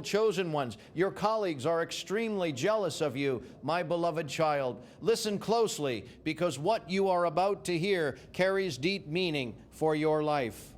Chosen ones, your colleagues are extremely jealous of you, my beloved child. Listen closely, because what you are about to hear carries deep meaning for your life.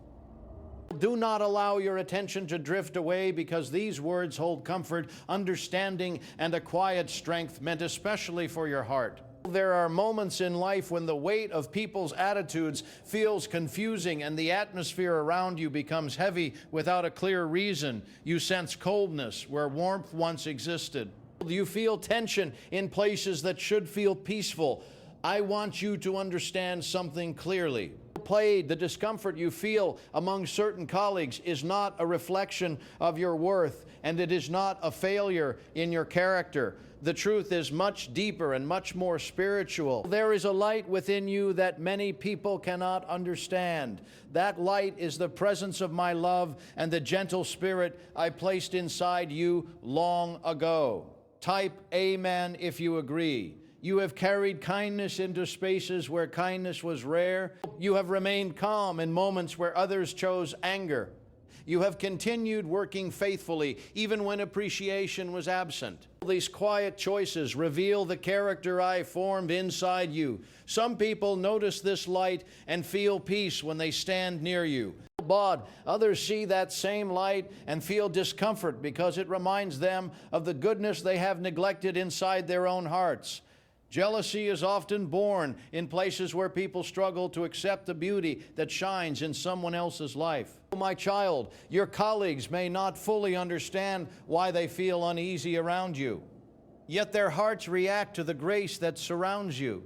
Do not allow your attention to drift away, because these words hold comfort, understanding, and a quiet strength meant especially for your heart. There are moments in life when the weight of people's attitudes feels confusing and the atmosphere around you becomes heavy without a clear reason. You sense coldness where warmth once existed. You feel tension in places that should feel peaceful. I want you to understand something clearly. The discomfort you feel among certain colleagues is not a reflection of your worth, and it is not a failure in your character. The truth is much deeper and much more spiritual. There is a light within you that many people cannot understand. That light is the presence of my love and the gentle spirit I placed inside you long ago. Type Amen if you agree. You have carried kindness into spaces where kindness was rare. You have remained calm in moments where others chose anger. You have continued working faithfully even when appreciation was absent. These quiet choices reveal the character I formed inside you. Some people notice this light and feel peace when they stand near you. But others see that same light and feel discomfort because it reminds them of the goodness they have neglected inside their own hearts. Jealousy is often born in places where people struggle to accept the beauty that shines in someone else's life. My child, your colleagues may not fully understand why they feel uneasy around you, yet their hearts react to the grace that surrounds you.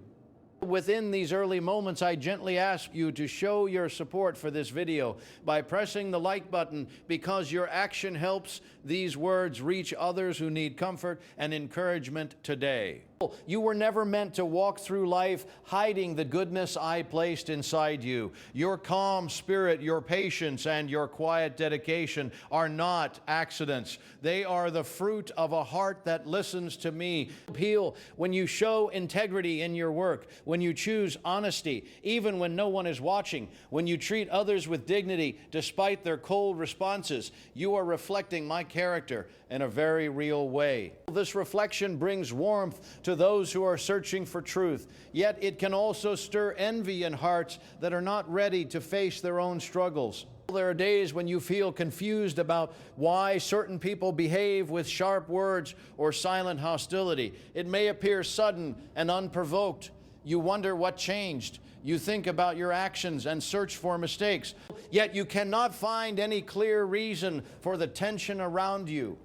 Within these early moments, I gently ask you to show your support for this video by pressing the like button, because your action helps these words reach others who need comfort and encouragement today. You were never meant to walk through life hiding the goodness I placed inside you. Your calm spirit, your patience, and your quiet dedication are not accidents. They are the fruit of a heart that listens to me. Appeal when you show integrity in your work, when you choose honesty, even when no one is watching, when you treat others with dignity despite their cold responses, you are reflecting my character in a very real way. This reflection brings warmth to those who are searching for truth, yet it can also stir envy in hearts that are not ready to face their own struggles. There are days when you feel confused about why certain people behave with sharp words or silent hostility. It may appear sudden and unprovoked. You wonder what changed. You think about your actions and search for mistakes, yet you cannot find any clear reason for the tension around you.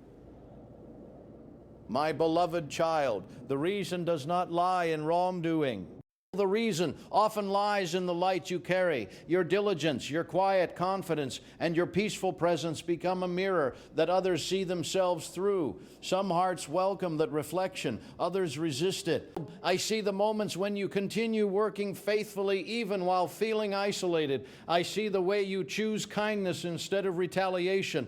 My beloved child, the reason does not lie in wrongdoing. The reason often lies in the light you carry. Your diligence, your quiet confidence, and your peaceful presence become a mirror that others see themselves through. Some hearts welcome that reflection, others resist it. I see the moments when you continue working faithfully even while feeling isolated. I see the way you choose kindness instead of retaliation.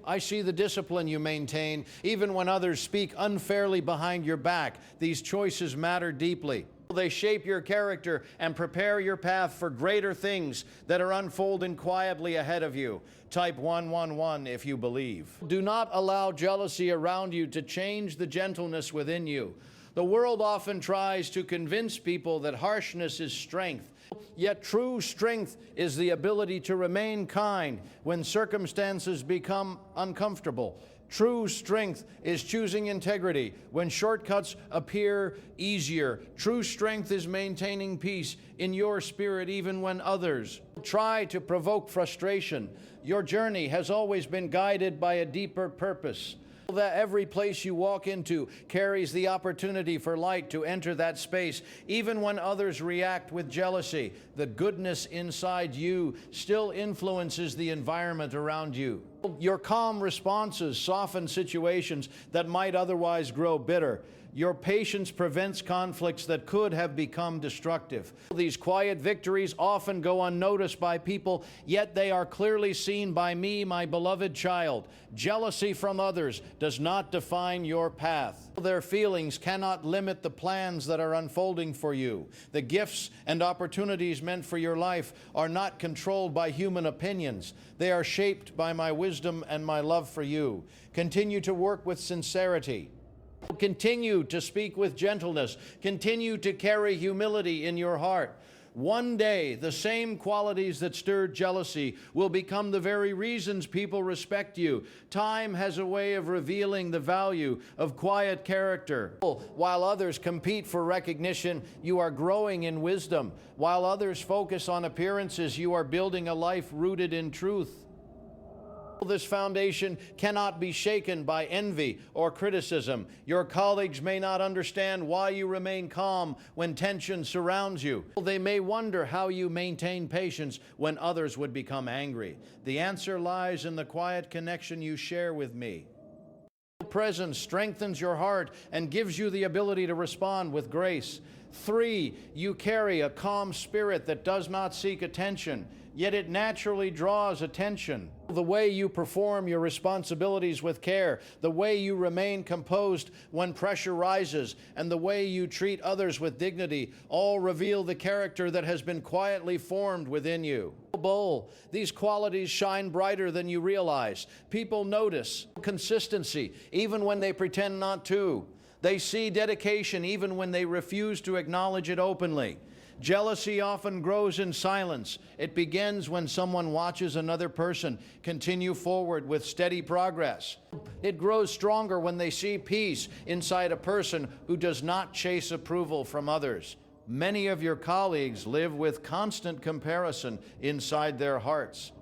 I see the discipline you maintain even when others speak unfairly behind your back. These choices matter deeply. They shape your character and prepare your path for greater things that are unfolding quietly ahead of you. Type 111 if you believe. Do not allow jealousy around you to change the gentleness within you. The world often tries to convince people that harshness is strength. Yet true strength is the ability to remain kind when circumstances become uncomfortable. True strength is choosing integrity when shortcuts appear easier. True strength is maintaining peace in your spirit even when others try to provoke frustration. Your journey has always been guided by a deeper purpose. That every place you walk into carries the opportunity for light to enter that space, even when others react with jealousy. The goodness inside you still influences the environment around you. Your calm responses soften situations that might otherwise grow bitter. Your patience prevents conflicts that could have become destructive. These quiet victories often go unnoticed by people, yet they are clearly seen by me, my beloved child. Jealousy from others does not define your path. Their feelings cannot limit the plans that are unfolding for you. The gifts and opportunities meant for your life are not controlled by human opinions. They are shaped by my wisdom wisdom and my love for you. Continue to work with sincerity. Continue to speak with gentleness. Continue to carry humility in your heart. One day, the same qualities that stirred jealousy will become the very reasons people respect you. Time has a way of revealing the value of quiet character. While others compete for recognition, you are growing in wisdom. While others focus on appearances, you are building a life rooted in truth. This foundation cannot be shaken by envy or criticism. Your colleagues may not understand why you remain calm when tension surrounds you. They may wonder how you maintain patience when others would become angry. The answer lies in the quiet connection you share with me. Presence strengthens your heart and gives you the ability to respond with grace. 3, you carry a calm spirit that does not seek attention, yet it naturally draws attention. The way you perform your responsibilities with care, the way you remain composed when pressure rises, and the way you treat others with dignity all reveal the character that has been quietly formed within you. These qualities shine brighter than you realize. People notice consistency even when they pretend not to. They see dedication even when they refuse to acknowledge it openly. Jealousy often grows in silence. It begins when someone watches another person continue forward with steady progress. It grows stronger when they see peace inside a person who does not chase approval from others. Many of your colleagues live with constant comparison inside their hearts.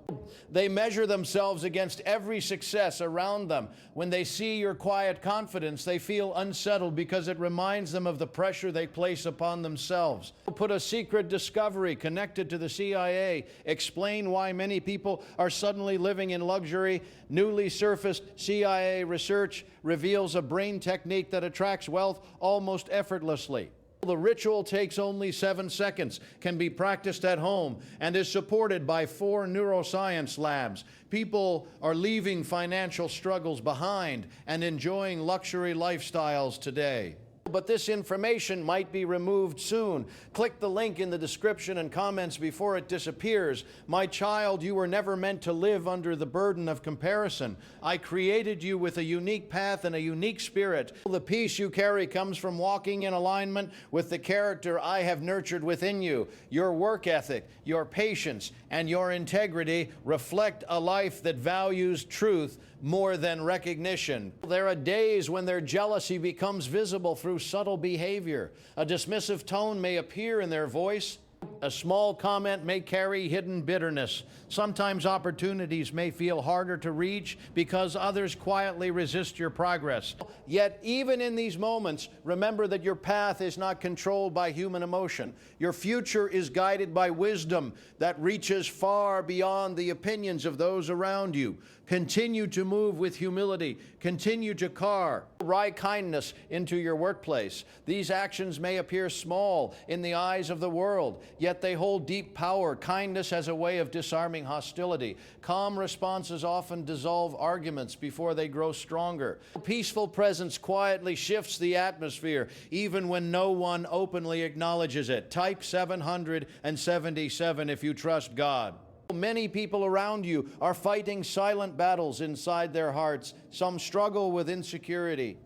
They measure themselves against every success around them. When they see your quiet confidence, they feel unsettled because it reminds them of the pressure they place upon themselves. Put a secret discovery connected to the CIA. Explain why many people are suddenly living in luxury. Newly surfaced CIA research reveals a brain technique that attracts wealth almost effortlessly. The ritual takes only 7 seconds, can be practiced at home, and is supported by 4 neuroscience labs. People are leaving financial struggles behind and enjoying luxury lifestyles today. But this information might be removed soon. Click the link in the description and comments before it disappears. My child, you were never meant to live under the burden of comparison. I created you with a unique path and a unique spirit. The peace you carry comes from walking in alignment with the character I have nurtured within you. Your work ethic, your patience, and your integrity reflect a life that values truth more than recognition. There are days when their jealousy becomes visible through subtle behavior. A dismissive tone may appear in their voice. A small comment may carry hidden bitterness. Sometimes opportunities may feel harder to reach because others quietly resist your progress. Yet, even in these moments, remember that your path is not controlled by human emotion. Your future is guided by wisdom that reaches far beyond the opinions of those around you. Continue to move with humility. Continue to carry kindness into your workplace. These actions may appear small in the eyes of the world, yet they hold deep power. Kindness has a way of disarming hostility. Calm responses often dissolve arguments before they grow stronger. Peaceful presence quietly shifts the atmosphere, even when no one openly acknowledges it. Type 777 if you trust God. Many people around you are fighting silent battles inside their hearts. Some struggle with insecurity.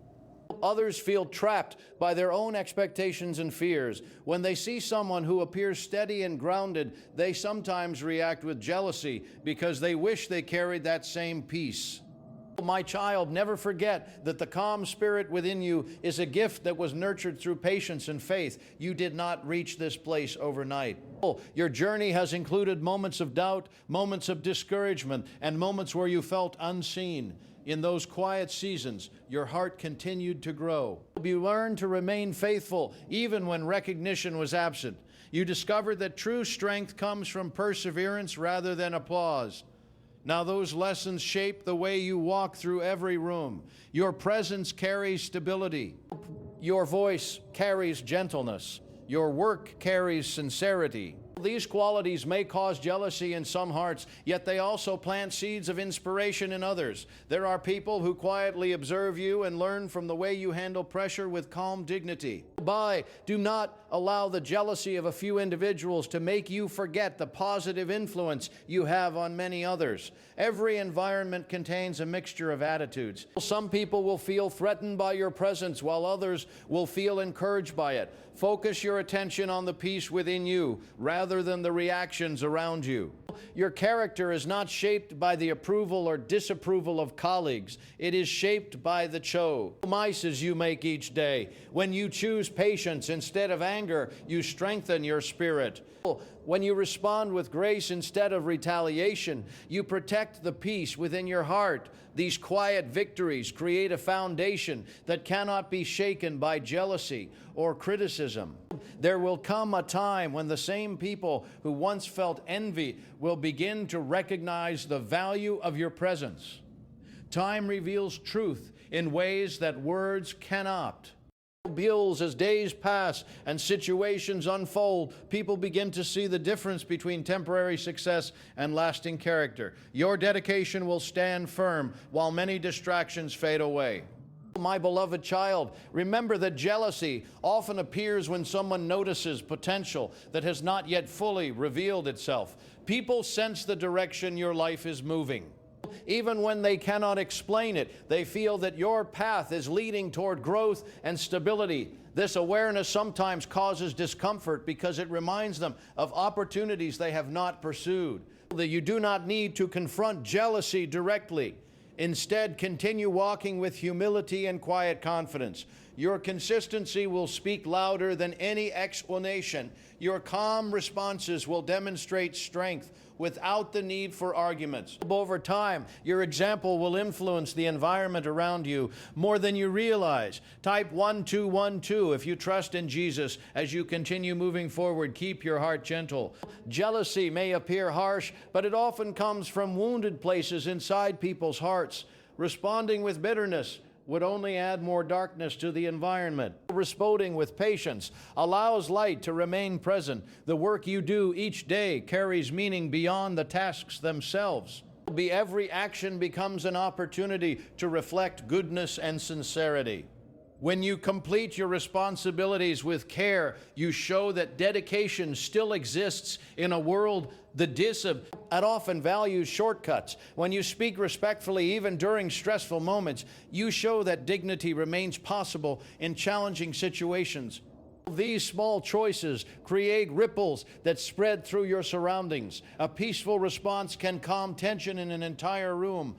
Others feel trapped by their own expectations and fears. When they see someone who appears steady and grounded, they sometimes react with jealousy because they wish they carried that same peace. My child, never forget that the calm spirit within you is a gift that was nurtured through patience and faith. You did not reach this place overnight. Your journey has included moments of doubt, moments of discouragement, and moments where you felt unseen. In those quiet seasons, your heart continued to grow. You learned to remain faithful even when recognition was absent. You discovered that true strength comes from perseverance rather than applause. Now those lessons shape the way you walk through every room. Your presence carries stability. Your voice carries gentleness. Your work carries sincerity. These qualities may cause jealousy in some hearts, yet they also plant seeds of inspiration in others. There are people who quietly observe you and learn from the way you handle pressure with calm dignity. by. Do not allow the jealousy of a few individuals to make you forget the positive influence you have on many others. Every environment contains a mixture of attitudes. Some people will feel threatened by your presence, while others will feel encouraged by it. Focus your attention on the peace within you rather than the reactions around you. Your character is not shaped by the approval or disapproval of colleagues. It is shaped by the choices you make each day. When you choose patience instead of anger, you strengthen your spirit. When you respond with grace instead of retaliation, you protect the peace within your heart. These quiet victories create a foundation that cannot be shaken by jealousy or criticism. There will come a time when the same people who once felt envy will begin to recognize the value of your presence. Time reveals truth in ways that words cannot. As days pass and situations unfold, people begin to see the difference between temporary success and lasting character. Your dedication will stand firm while many distractions fade away. My beloved child, remember that jealousy often appears when someone notices potential that has not yet fully revealed itself. People sense the direction your life is moving. Even when they cannot explain it, they feel that your path is leading toward growth and stability. This awareness sometimes causes discomfort because it reminds them of opportunities they have not pursued. That you do not need to confront jealousy directly. Instead, continue walking with humility and quiet confidence. Your consistency will speak louder than any explanation. Your calm responses will demonstrate strength without the need for arguments. Over time, your example will influence the environment around you more than you realize. Type 1212 if you trust in Jesus. As you continue moving forward, keep your heart gentle. Jealousy may appear harsh, but it often comes from wounded places inside people's hearts. Responding with bitterness would only add more darkness to the environment. Responding with patience allows light to remain present. The work you do each day carries meaning beyond the tasks themselves. Every action becomes an opportunity to reflect goodness and sincerity. When you complete your responsibilities with care, you show that dedication still exists in a world that often values shortcuts. When you speak respectfully, even during stressful moments, you show that dignity remains possible in challenging situations. These small choices create ripples that spread through your surroundings. A peaceful response can calm tension in an entire room.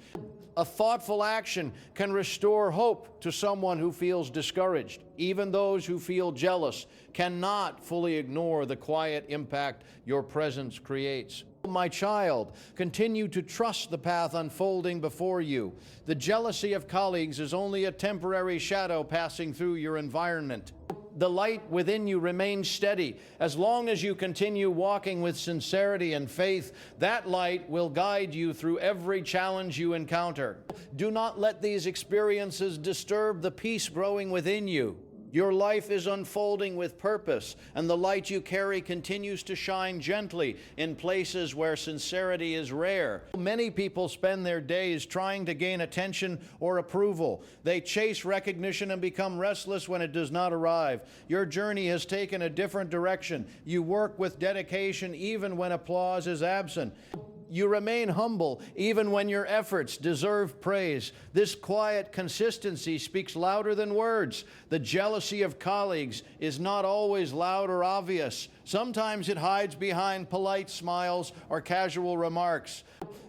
A thoughtful action can restore hope to someone who feels discouraged. Even those who feel jealous cannot fully ignore the quiet impact your presence creates. My child, continue to trust the path unfolding before you. The jealousy of colleagues is only a temporary shadow passing through your environment. The light within you remains steady. As long as you continue walking with sincerity and faith, that light will guide you through every challenge you encounter. Do not let these experiences disturb the peace growing within you. Your life is unfolding with purpose, and the light you carry continues to shine gently in places where sincerity is rare. Many people spend their days trying to gain attention or approval. They chase recognition and become restless when it does not arrive. Your journey has taken a different direction. You work with dedication even when applause is absent. You remain humble even when your efforts deserve praise. This quiet consistency speaks louder than words. The jealousy of colleagues is not always loud or obvious. Sometimes it hides behind polite smiles or casual remarks.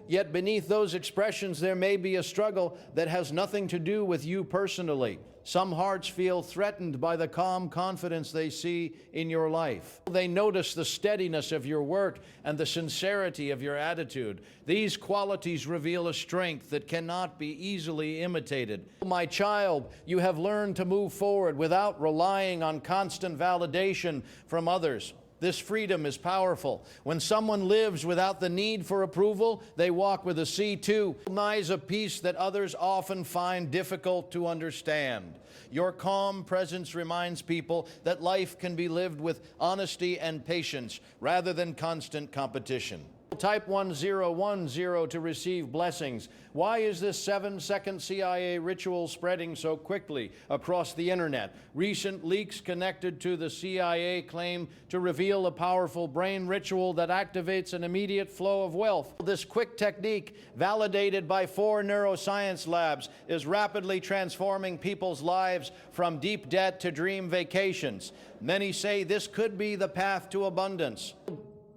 Yet beneath those expressions there may be a struggle that has nothing to do with you personally. Some hearts feel threatened by the calm confidence they see in your life. They notice the steadiness of your work and the sincerity of your attitude. These qualities reveal a strength that cannot be easily imitated. My child, you have learned to move forward without relying on constant validation from others. This freedom is powerful. When someone lives without the need for approval, they walk with a C2, recognize a peace that others often find difficult to understand. Your calm presence reminds people that life can be lived with honesty and patience rather than constant competition. Type 1010 to receive blessings. Why is this 7-second CIA ritual spreading so quickly across the internet? Recent leaks connected to the CIA claim to reveal a powerful brain ritual that activates an immediate flow of wealth. This quick technique, validated by 4 neuroscience labs, is rapidly transforming people's lives from deep debt to dream vacations. Many say this could be the path to abundance.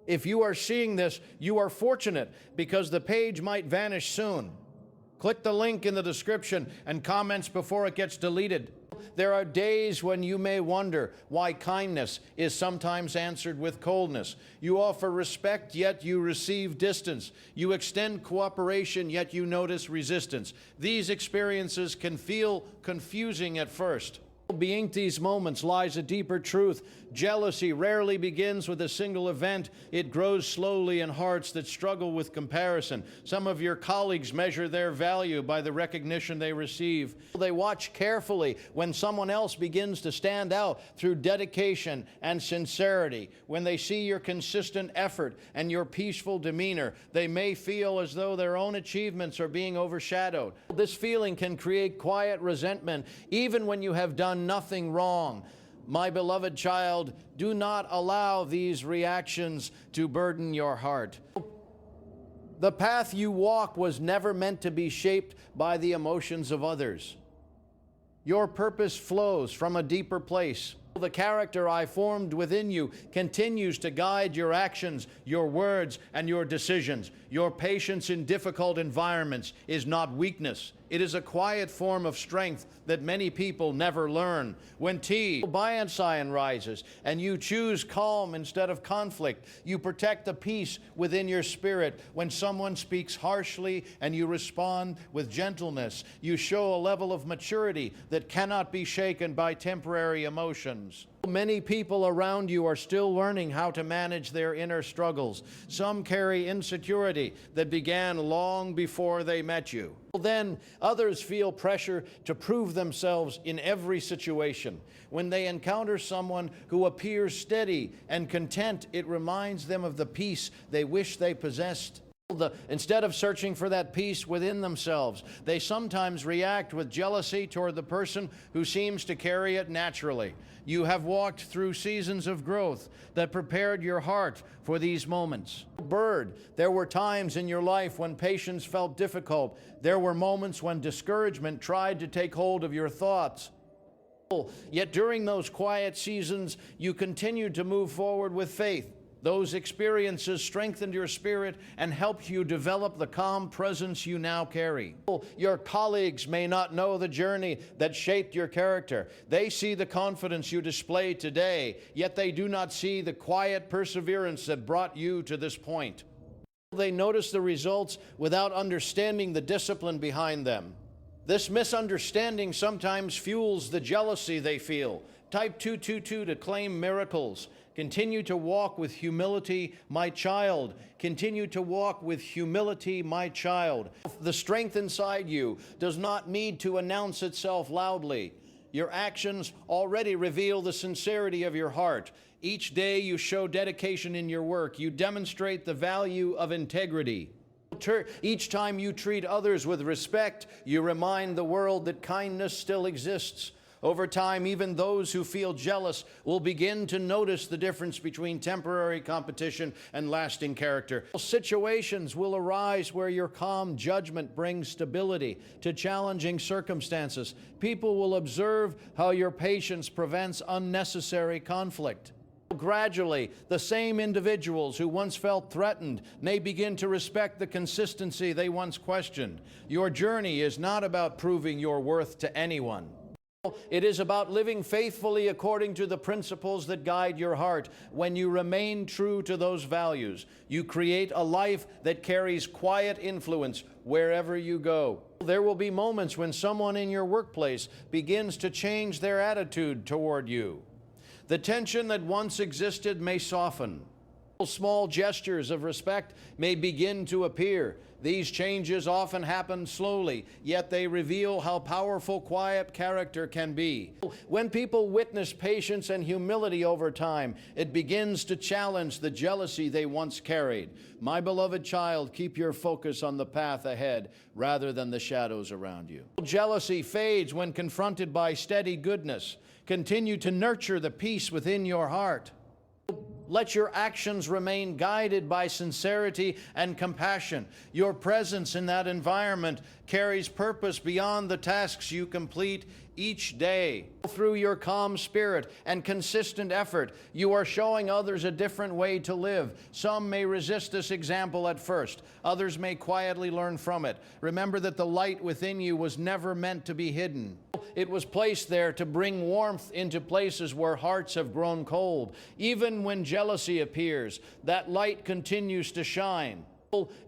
If you are seeing this, you are fortunate because the page might vanish soon. Click the link in the description and comments before it gets deleted. There are days when you may wonder why kindness is sometimes answered with coldness. You offer respect, yet you receive distance. You extend cooperation, yet you notice resistance. These experiences can feel confusing at first. Beneath these moments lies a deeper truth. Jealousy rarely begins with a single event. It grows slowly in hearts that struggle with comparison. Some of your colleagues measure their value by the recognition they receive. They watch carefully when someone else begins to stand out through dedication and sincerity. When they see your consistent effort and your peaceful demeanor, they may feel as though their own achievements are being overshadowed. This feeling can create quiet resentment even when you have done nothing wrong. My beloved child, do not allow these reactions to burden your heart. The path you walk was never meant to be shaped by the emotions of others. Your purpose flows from a deeper place. The character I formed within you continues to guide your actions, your words, and your decisions. Your patience in difficult environments is not weakness. It is a quiet form of strength that many people never learn. When Bianxian rises and you choose calm instead of conflict, you protect the peace within your spirit. When someone speaks harshly and you respond with gentleness, you show a level of maturity that cannot be shaken by temporary emotions. Many people around you are still learning how to manage their inner struggles. Some carry insecurity that began long before they met you. Then others feel pressure to prove themselves in every situation. When they encounter someone who appears steady and content, it reminds them of the peace they wish they possessed. Instead of searching for that peace within themselves, they sometimes react with jealousy toward the person who seems to carry it naturally. You have walked through seasons of growth that prepared your heart for these moments. Bird, there were times in your life when patience felt difficult. There were moments when discouragement tried to take hold of your thoughts. Yet during those quiet seasons, you continued to move forward with faith. Those experiences strengthened your spirit and helped you develop the calm presence you now carry. Your colleagues may not know the journey that shaped your character. They see the confidence you display today, yet they do not see the quiet perseverance that brought you to this point. They notice the results without understanding the discipline behind them. This misunderstanding sometimes fuels the jealousy they feel. Type 222 to claim miracles. Continue to walk with humility, my child. Continue to walk with humility, my child. The strength inside you does not need to announce itself loudly. Your actions already reveal the sincerity of your heart. Each day you show dedication in your work. You demonstrate the value of integrity. Each time you treat others with respect, you remind the world that kindness still exists. Over time, even those who feel jealous will begin to notice the difference between temporary competition and lasting character. Situations will arise where your calm judgment brings stability to challenging circumstances. People will observe how your patience prevents unnecessary conflict. Gradually, the same individuals who once felt threatened may begin to respect the consistency they once questioned. Your journey is not about proving your worth to anyone. It is about living faithfully according to the principles that guide your heart. When you remain true to those values, you create a life that carries quiet influence wherever you go. There will be moments when someone in your workplace begins to change their attitude toward you. The tension that once existed may soften. Small gestures of respect may begin to appear. These changes often happen slowly, yet they reveal how powerful quiet character can be. When people witness patience and humility over time, it begins to challenge the jealousy they once carried. My beloved child, keep your focus on the path ahead rather than the shadows around you. Jealousy fades when confronted by steady goodness. Continue to nurture the peace within your heart. Let your actions remain guided by sincerity and compassion. Your presence in that environment carries purpose beyond the tasks you complete each day. Through your calm spirit and consistent effort, you are showing others a different way to live. Some may resist this example at first. Others may quietly learn from it. Remember that the light within you was never meant to be hidden. It was placed there to bring warmth into places where hearts have grown cold. Even when jealousy appears, that light continues to shine.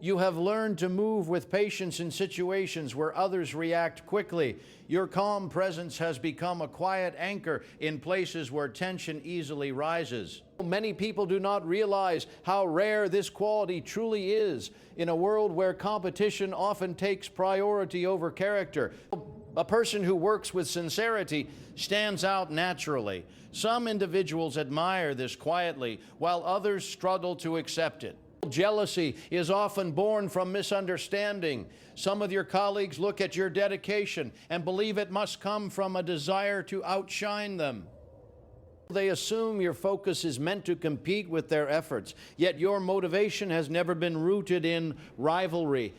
You have learned to move with patience in situations where others react quickly. Your calm presence has become a quiet anchor in places where tension easily rises. Many people do not realize how rare this quality truly is in a world where competition often takes priority over character. A person who works with sincerity stands out naturally. Some individuals admire this quietly, while others struggle to accept it. Jealousy is often born from misunderstanding. Some of your colleagues look at your dedication and believe it must come from a desire to outshine them. They assume your focus is meant to compete with their efforts, yet your motivation has never been rooted in rivalry.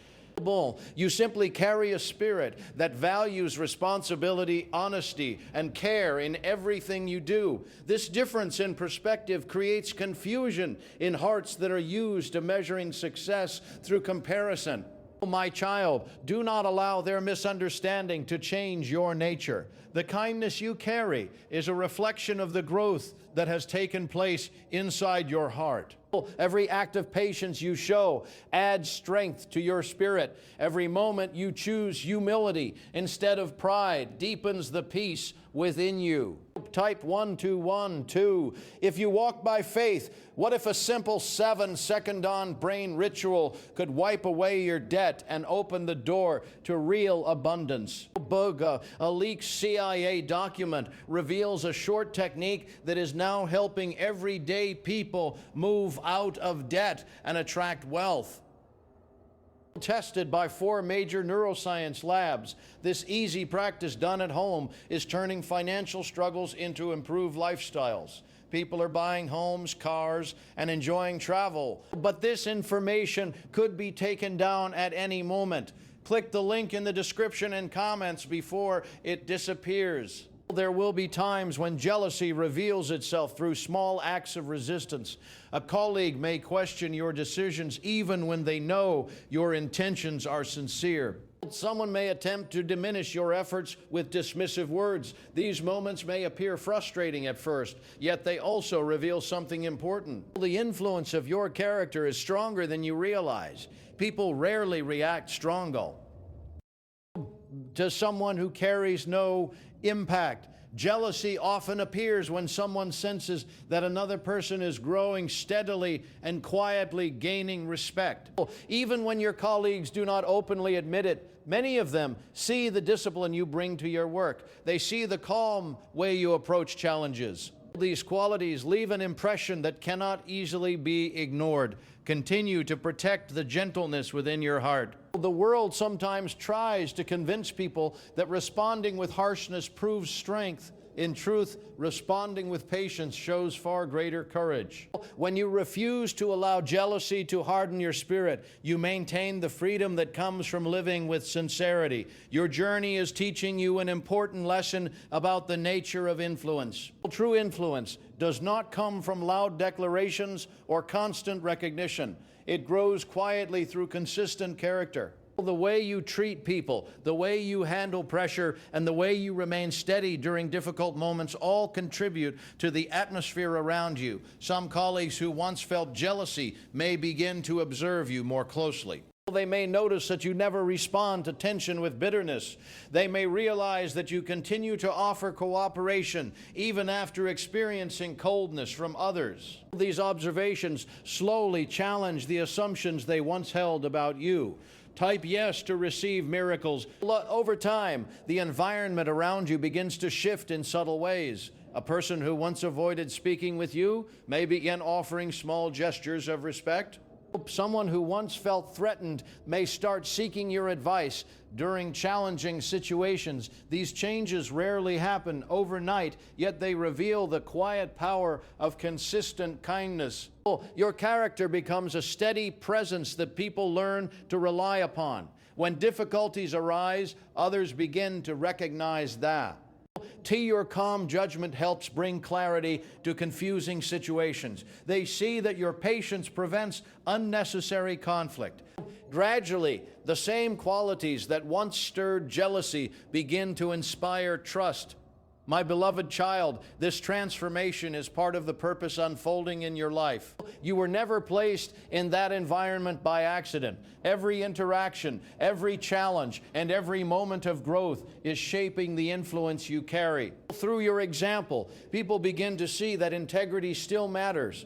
You simply carry a spirit that values responsibility, honesty, and care in everything you do. This difference in perspective creates confusion in hearts that are used to measuring success through comparison. My child, do not allow their misunderstanding to change your nature. The kindness you carry is a reflection of the growth that has taken place inside your heart. Every act of patience you show adds strength to your spirit. Every moment you choose humility instead of pride deepens the peace within you. Type 1212. If you walk by faith, what if a simple 7-second on brain ritual could wipe away your debt and open the door to real abundance? A leaked CIA document reveals a short technique that is now helping everyday people move out of debt and attract wealth. Tested by 4 major neuroscience labs, this easy practice done at home is turning financial struggles into improved lifestyles. People are buying homes, cars, and enjoying travel. But this information could be taken down at any moment. Click the link in the description and comments before it disappears. There will be times when jealousy reveals itself through small acts of resistance. A colleague may question your decisions even when they know your intentions are sincere. Someone may attempt to diminish your efforts with dismissive words. These moments may appear frustrating at first, yet they also reveal something important. The influence of your character is stronger than you realize. People rarely react strongly to someone who carries no impact. Jealousy often appears when someone senses that another person is growing steadily and quietly gaining respect. Even when your colleagues do not openly admit it, many of them see the discipline you bring to your work. They see the calm way you approach challenges. These qualities leave an impression that cannot easily be ignored. Continue to protect the gentleness within your heart. The world sometimes tries to convince people that responding with harshness proves strength. In truth, responding with patience shows far greater courage. When you refuse to allow jealousy to harden your spirit, you maintain the freedom that comes from living with sincerity. Your journey is teaching you an important lesson about the nature of influence. True influence does not come from loud declarations or constant recognition. It grows quietly through consistent character. The way you treat people, the way you handle pressure, and the way you remain steady during difficult moments all contribute to the atmosphere around you. Some colleagues who once felt jealousy may begin to observe you more closely. They may notice that you never respond to tension with bitterness. They may realize that you continue to offer cooperation even after experiencing coldness from others. These observations slowly challenge the assumptions they once held about you. Type yes to receive miracles. Over time, the environment around you begins to shift in subtle ways. A person who once avoided speaking with you may begin offering small gestures of respect. Someone who once felt threatened may start seeking your advice during challenging situations. These changes rarely happen overnight, yet they reveal the quiet power of consistent kindness. Your character becomes a steady presence that people learn to rely upon. When difficulties arise, others begin to recognize that. Your calm judgment helps bring clarity to confusing situations. They see that your patience prevents unnecessary conflict. Gradually, the same qualities that once stirred jealousy begin to inspire trust. My beloved child, this transformation is part of the purpose unfolding in your life. You were never placed in that environment by accident. Every interaction, every challenge, and every moment of growth is shaping the influence you carry. Through your example, people begin to see that integrity still matters.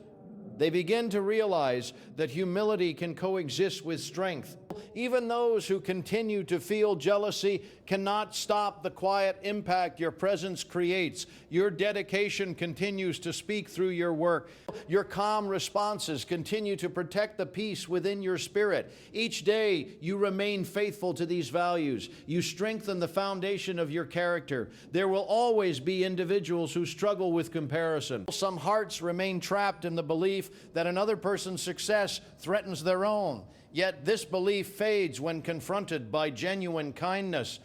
They begin to realize that humility can coexist with strength. Even those who continue to feel jealousy cannot stop the quiet impact your presence creates. Your dedication continues to speak through your work. Your calm responses continue to protect the peace within your spirit. Each day, you remain faithful to these values. You strengthen the foundation of your character. There will always be individuals who struggle with comparison. Some hearts remain trapped in the belief that another person's success threatens their own. Yet this belief fades when confronted by genuine kindness.